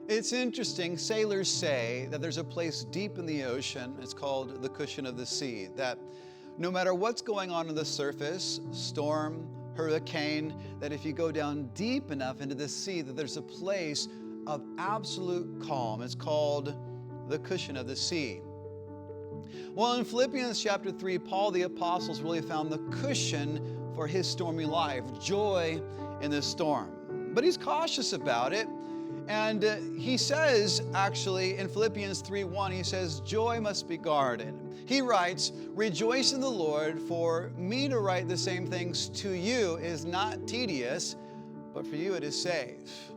It's interesting. Sailors say that there's a place deep in the ocean, it's called the cushion of the sea, that no matter what's going on the surface, storm, hurricane, that if you go down deep enough into the sea, that there's a place of absolute calm. It's called the cushion of the sea. Well, in Philippians chapter 3, Paul the Apostle really found the cushion for his stormy life, joy in the storm. But he's cautious about it. And he says, actually, in Philippians 3:1, he says, joy must be guarded. He writes, rejoice in the Lord, for me to write the same things to you is not tedious, but for you it is safe.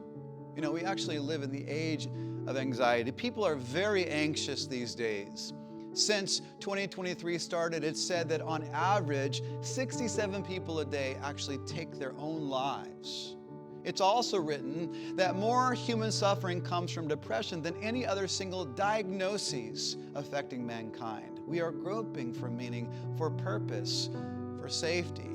You know, we actually live in the age of anxiety. People are very anxious these days. Since 2023 started, it's said that on average, 67 people a day actually take their own lives. It's also written that more human suffering comes from depression than any other single diagnoses affecting mankind. We are groping for meaning, for purpose, for safety.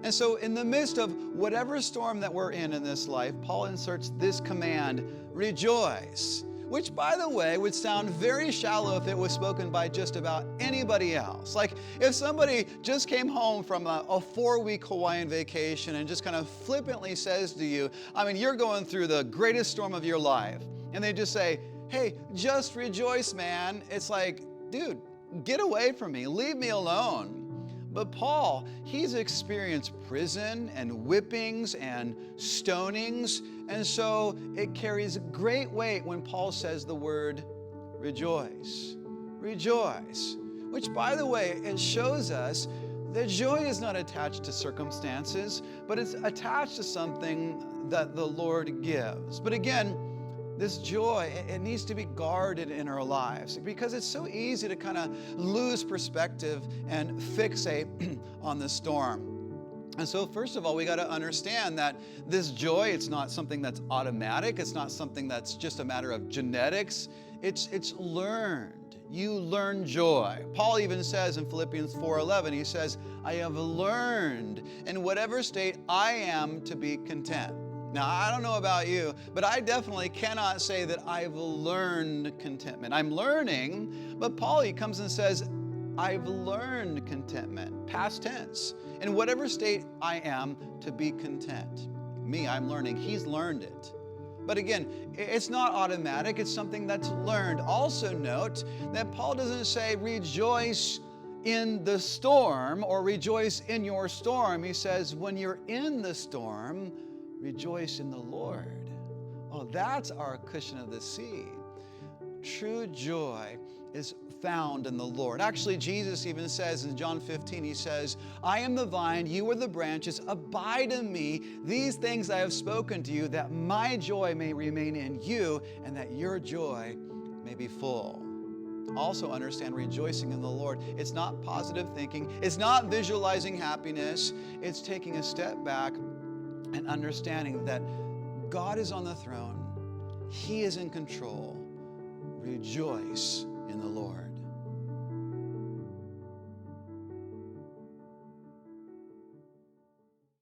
And so in the midst of whatever storm that we're in this life, Paul inserts this command, rejoice, which, by the way, would sound very shallow if it was spoken by just about anybody else. Like if somebody just came home from a 4-week Hawaiian vacation and just kind of flippantly says to you, I mean, you're going through the greatest storm of your life, and they just say, hey, just rejoice, man. It's like, dude, get away from me, leave me alone. But Paul, he's experienced prison and whippings and stonings, and so it carries great weight when Paul says the word rejoice. Rejoice. Which, by the way, it shows us that joy is not attached to circumstances, but it's attached to something that the Lord gives. But again, this joy, it needs to be guarded in our lives because it's so easy to kind of lose perspective and fixate on the storm. And so first of all, we got to understand that this joy, it's not something that's automatic. It's not something that's just a matter of genetics. It's learned. You learn joy. Paul even says in Philippians 4:11, he says, I have learned in whatever state I am to be content. Now, I don't know about you, but I definitely cannot say that I've learned contentment. I'm learning, but Paul, he comes and says, I've learned contentment, past tense, in whatever state I am to be content. Me, I'm learning. He's learned it. But again, it's not automatic. It's something that's learned. Also note that Paul doesn't say rejoice in the storm or rejoice in your storm. He says when you're in the storm, rejoice in the Lord. Oh, that's our cushion of the sea. True joy is found in the Lord. Actually, Jesus even says in John 15, he says, I am the vine, you are the branches, abide in me. These things I have spoken to you, that my joy may remain in you, and that your joy may be full. Also understand rejoicing in the Lord. It's not positive thinking. It's not visualizing happiness. It's taking a step back and understanding that God is on the throne. He is in control. Rejoice in the Lord.